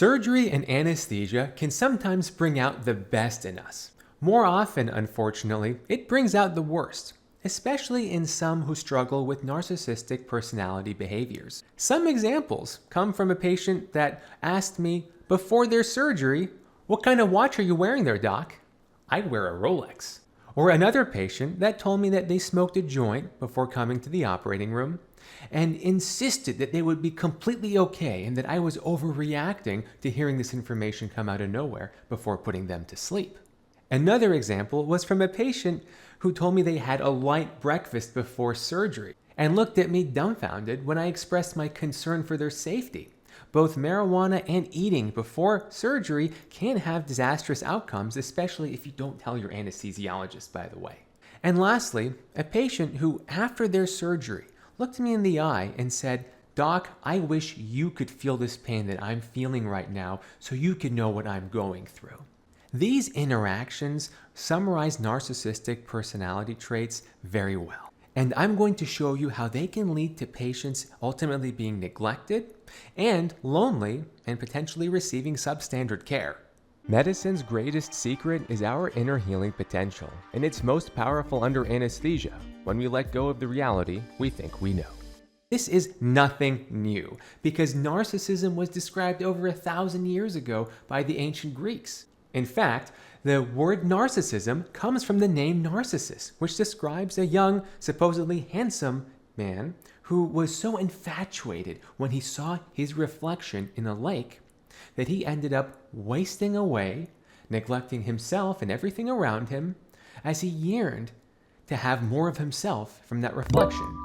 Surgery and anesthesia can sometimes bring out the best in us. More often, unfortunately, it brings out the worst, especially in some who struggle with narcissistic personality behaviors. Some examples come from a patient that asked me before their surgery, "What kind of watch are you wearing there, doc?" "I'd wear a Rolex." Or another patient that told me that they smoked a joint before coming to the operating room and insisted that they would be completely okay and that I was overreacting to hearing this information come out of nowhere before putting them to sleep. Another example was from a patient who told me they had a light breakfast before surgery and looked at me dumbfounded when I expressed my concern for their safety. Both marijuana and eating before surgery can have disastrous outcomes, especially if you don't tell your anesthesiologist, by the way. And lastly, a patient who, after their surgery, looked me in the eye and said, "Doc, I wish you could feel this pain that I'm feeling right now so you could know what I'm going through." These interactions summarize narcissistic personality traits very well. And I'm going to show you how they can lead to patients ultimately being neglected and lonely and potentially receiving substandard care. Medicine's greatest secret is our inner healing potential, and it's most powerful under anesthesia, when we let go of the reality we think we know. This is nothing new, because narcissism was described over 1,000 years ago by the ancient Greeks. In fact, the word narcissism comes from the name Narcissus, which describes a young, supposedly handsome man who was so infatuated when he saw his reflection in a lake that he ended up wasting away, neglecting himself and everything around him as he yearned to have more of himself from that reflection,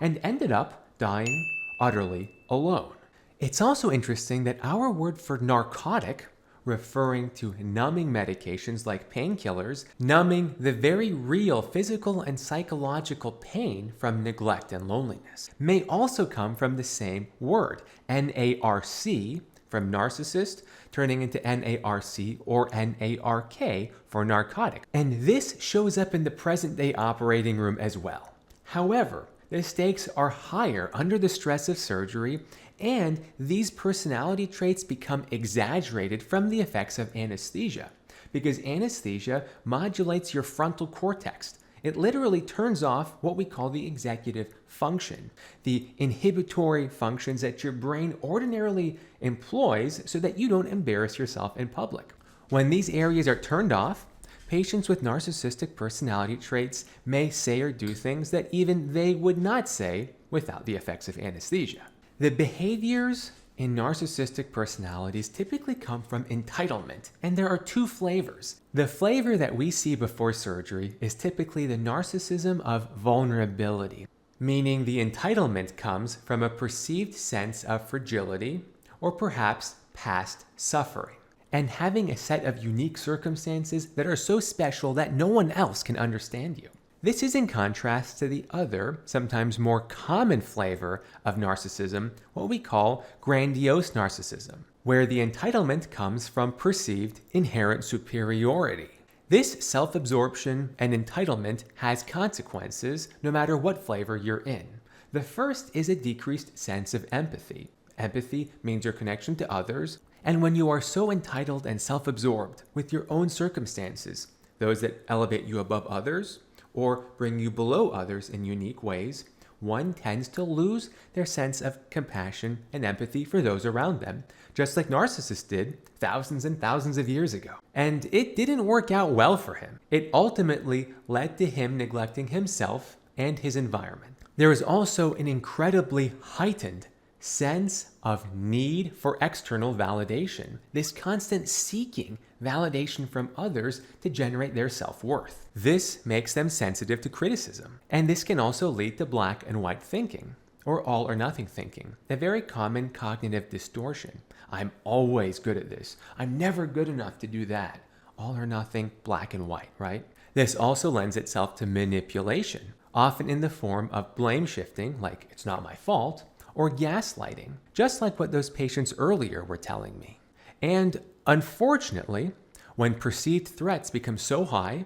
and ended up dying utterly alone. It's also interesting that our word for narcotic, referring to numbing medications like painkillers, numbing the very real physical and psychological pain from neglect and loneliness, may also come from the same word, NARC, from narcissist, turning into NARC or NARK for narcotic. And this shows up in the present-day operating room as well. However, the stakes are higher under the stress of surgery, and these personality traits become exaggerated from the effects of anesthesia, because anesthesia modulates your frontal cortex. It literally turns off what we call the executive function, the inhibitory functions that your brain ordinarily employs so that you don't embarrass yourself in public. When these areas are turned off, patients with narcissistic personality traits may say or do things that even they would not say without the effects of anesthesia. The behaviors in narcissistic personalities typically come from entitlement, and there are two flavors. The flavor that we see before surgery is typically the narcissism of vulnerability, meaning the entitlement comes from a perceived sense of fragility or perhaps past suffering, and having a set of unique circumstances that are so special that no one else can understand you. This is in contrast to the other, sometimes more common flavor of narcissism, what we call grandiose narcissism, where the entitlement comes from perceived inherent superiority. This self-absorption and entitlement has consequences no matter what flavor you're in. The first is a decreased sense of empathy. Empathy means your connection to others, and when you are so entitled and self-absorbed with your own circumstances, those that elevate you above others, or bring you below others in unique ways, one tends to lose their sense of compassion and empathy for those around them, just like Narcissus did thousands and thousands of years ago. And it didn't work out well for him. It ultimately led to him neglecting himself and his environment. There is also an incredibly heightened sense of need for external validation, this constant seeking validation from others to generate their self-worth. This makes them sensitive to criticism, and this can also lead to black and white thinking, or all or nothing thinking, a very common cognitive distortion. I'm always good at this. I'm never good enough to do that. All or nothing, black and white, right? This also lends itself to manipulation, often in the form of blame shifting, like it's not my fault, or gaslighting, just like what those patients earlier were telling me. And unfortunately, when perceived threats become so high,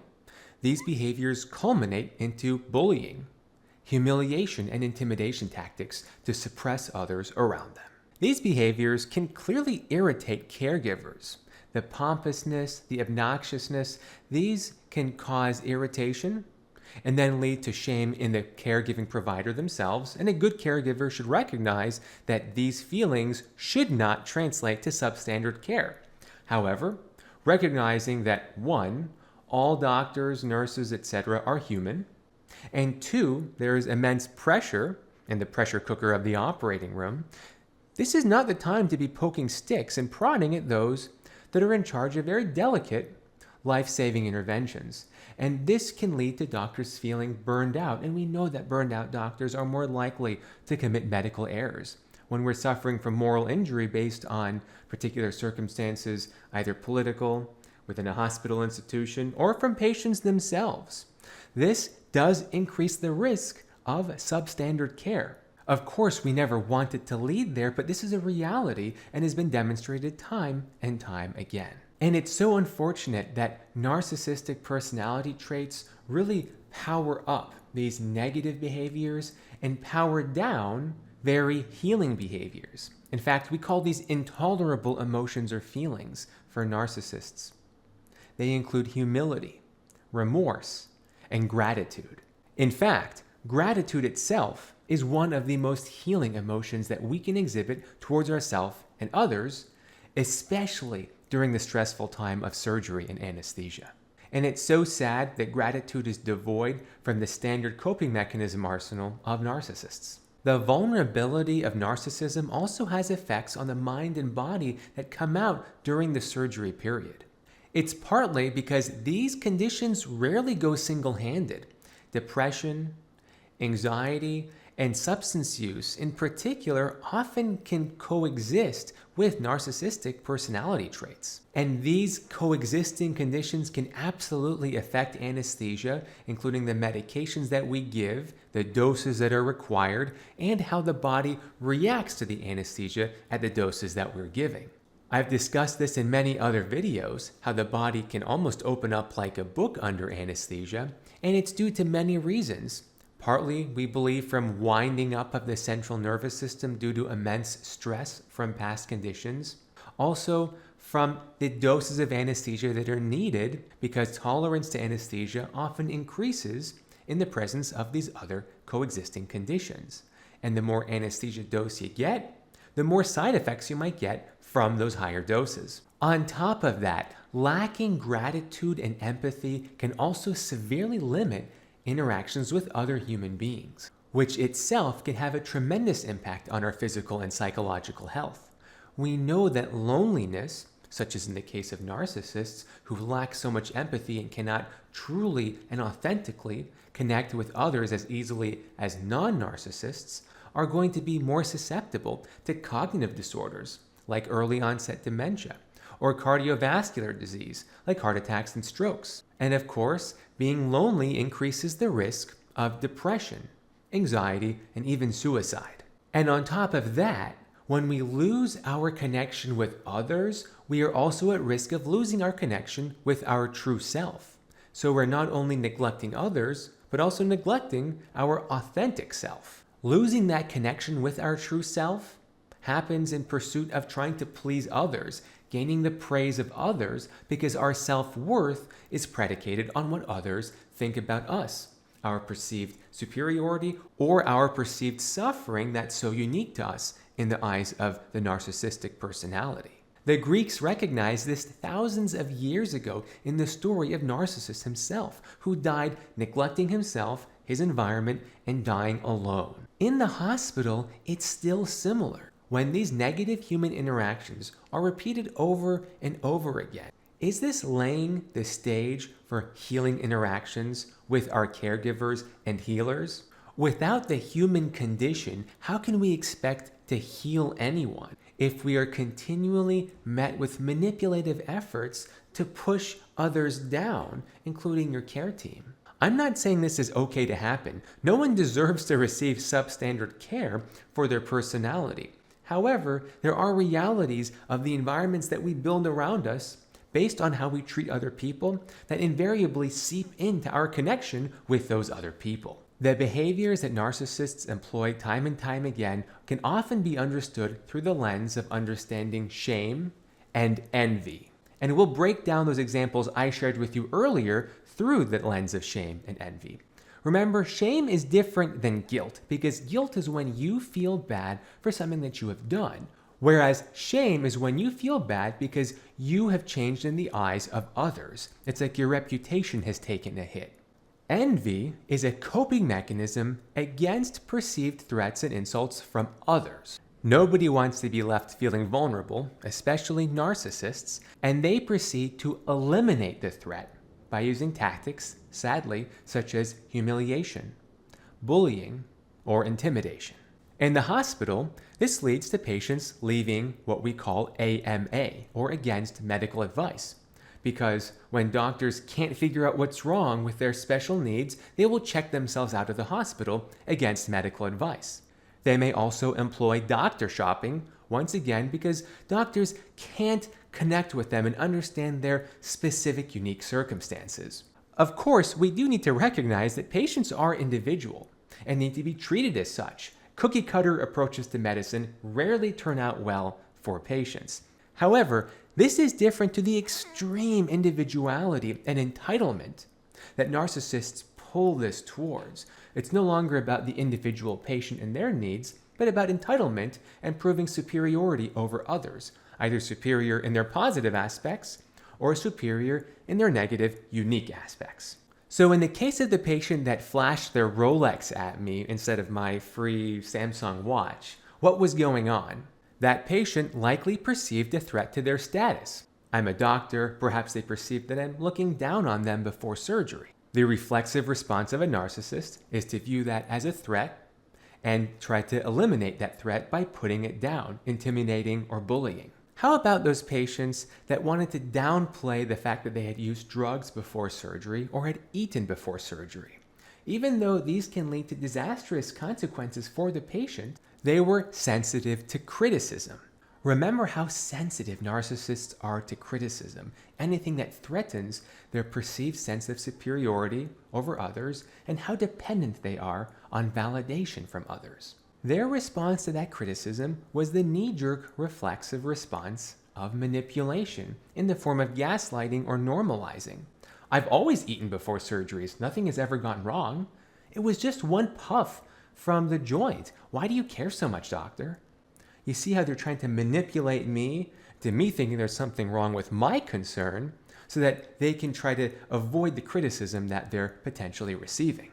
these behaviors culminate into bullying, humiliation, and intimidation tactics to suppress others around them. These behaviors can clearly irritate caregivers. The pompousness, the obnoxiousness, these can cause irritation and then lead to shame in the caregiving provider themselves. And a good caregiver should recognize that these feelings should not translate to substandard care. However, recognizing that 1, all doctors, nurses, etc. are human, and 2, there is immense pressure in the pressure cooker of the operating room, this is not the time to be poking sticks and prodding at those that are in charge of very delicate, life-saving interventions. And this can lead to doctors feeling burned out, and we know that burned out doctors are more likely to commit medical errors. When we're suffering from moral injury based on particular circumstances, either political, within a hospital institution, or from patients themselves. This does increase the risk of substandard care. Of course, we never want it to lead there, but this is a reality and has been demonstrated time and time again. And it's so unfortunate that narcissistic personality traits really power up these negative behaviors and power down very healing behaviors. In fact, we call these intolerable emotions or feelings for narcissists. They include humility, remorse, and gratitude. In fact, gratitude itself is one of the most healing emotions that we can exhibit towards ourselves and others, especially during the stressful time of surgery and anesthesia. And it's so sad that gratitude is devoid from the standard coping mechanism arsenal of narcissists. The vulnerability of narcissism also has effects on the mind and body that come out during the surgery period. It's partly because these conditions rarely go single-handed. Depression, anxiety, and substance use in particular often can coexist with narcissistic personality traits. And these coexisting conditions can absolutely affect anesthesia, including the medications that we give, the doses that are required, and how the body reacts to the anesthesia at the doses that we're giving. I've discussed this in many other videos, how the body can almost open up like a book under anesthesia, and it's due to many reasons. Partly, we believe, from winding up of the central nervous system due to immense stress from past conditions. Also, from the doses of anesthesia that are needed because tolerance to anesthesia often increases in the presence of these other coexisting conditions. And the more anesthesia dose you get, the more side effects you might get from those higher doses. On top of that, lacking gratitude and empathy can also severely limit interactions with other human beings, which itself can have a tremendous impact on our physical and psychological health. We know that loneliness, such as in the case of narcissists who lack so much empathy and cannot truly and authentically connect with others as easily as non-narcissists, are going to be more susceptible to cognitive disorders like early onset dementia, or cardiovascular disease like heart attacks and strokes. And of course, being lonely increases the risk of depression, anxiety, and even suicide. And on top of that, when we lose our connection with others, we are also at risk of losing our connection with our true self. So we're not only neglecting others, but also neglecting our authentic self. Losing that connection with our true self happens in pursuit of trying to please others, gaining the praise of others because our self-worth is predicated on what others think about us, our perceived superiority or our perceived suffering that's so unique to us in the eyes of the narcissistic personality. The Greeks recognized this thousands of years ago in the story of Narcissus himself, who died neglecting himself, his environment, and dying alone. In the hospital, it's still similar. When these negative human interactions are repeated over and over again, is this laying the stage for healing interactions with our caregivers and healers? Without the human condition, how can we expect to heal anyone if we are continually met with manipulative efforts to push others down, including your care team? I'm not saying this is okay to happen. No one deserves to receive substandard care for their personality. However, there are realities of the environments that we build around us based on how we treat other people that invariably seep into our connection with those other people. The behaviors that narcissists employ time and time again can often be understood through the lens of understanding shame and envy. And we'll break down those examples I shared with you earlier through the lens of shame and envy. Remember, shame is different than guilt because guilt is when you feel bad for something that you have done, whereas shame is when you feel bad because you have changed in the eyes of others. It's like your reputation has taken a hit. Envy is a coping mechanism against perceived threats and insults from others. Nobody wants to be left feeling vulnerable, especially narcissists, and they proceed to eliminate the threat by using tactics, sadly, such as humiliation, bullying, or intimidation. In the hospital, this leads to patients leaving what we call AMA, or against medical advice. Because when doctors can't figure out what's wrong with their special needs, they will check themselves out of the hospital against medical advice. They may also employ doctor shopping, once again because doctors can't connect with them and understand their specific unique circumstances. Of course, we do need to recognize that patients are individual and need to be treated as such. Cookie-cutter approaches to medicine rarely turn out well for patients. However, this is different to the extreme individuality and entitlement that narcissists pull this towards. It's no longer about the individual patient and their needs, but about entitlement and proving superiority over others, either superior in their positive aspects or superior in their negative, unique aspects. So in the case of the patient that flashed their Rolex at me instead of my free Samsung watch, what was going on? That patient likely perceived a threat to their status. I'm a doctor, perhaps they perceived that I'm looking down on them before surgery. The reflexive response of a narcissist is to view that as a threat and try to eliminate that threat by putting it down, intimidating or bullying. How about those patients that wanted to downplay the fact that they had used drugs before surgery or had eaten before surgery? Even though these can lead to disastrous consequences for the patient, they were sensitive to criticism. Remember how sensitive narcissists are to criticism, anything that threatens their perceived sense of superiority over others, and how dependent they are on validation from others. Their response to that criticism was the knee-jerk reflexive response of manipulation in the form of gaslighting or normalizing. I've always eaten before surgeries. Nothing has ever gone wrong. It was just one puff from the joint. Why do you care so much, doctor? You see how they're trying to manipulate me to me thinking there's something wrong with my concern so that they can try to avoid the criticism that they're potentially receiving.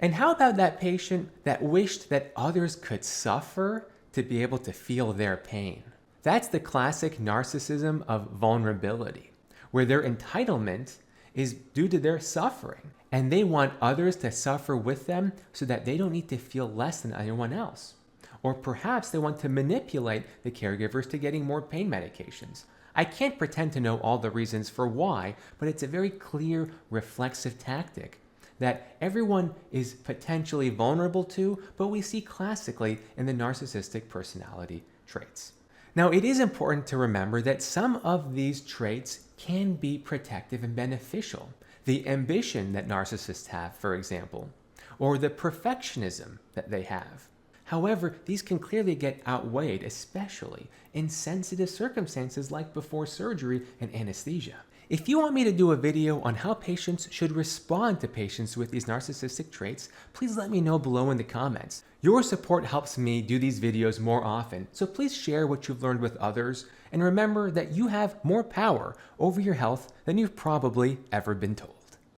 And how about that patient that wished that others could suffer to be able to feel their pain? That's the classic narcissism of vulnerability, where their entitlement is due to their suffering, and they want others to suffer with them so that they don't need to feel less than anyone else. Or perhaps they want to manipulate the caregivers to getting more pain medications. I can't pretend to know all the reasons for why, but it's a very clear reflexive tactic that everyone is potentially vulnerable to, but we see classically in the narcissistic personality traits. Now, it is important to remember that some of these traits can be protective and beneficial. The ambition that narcissists have, for example, or the perfectionism that they have. However, these can clearly get outweighed, especially in sensitive circumstances like before surgery and anesthesia. If you want me to do a video on how patients should respond to patients with these narcissistic traits, please let me know below in the comments. Your support helps me do these videos more often, so please share what you've learned with others, and remember that you have more power over your health than you've probably ever been told.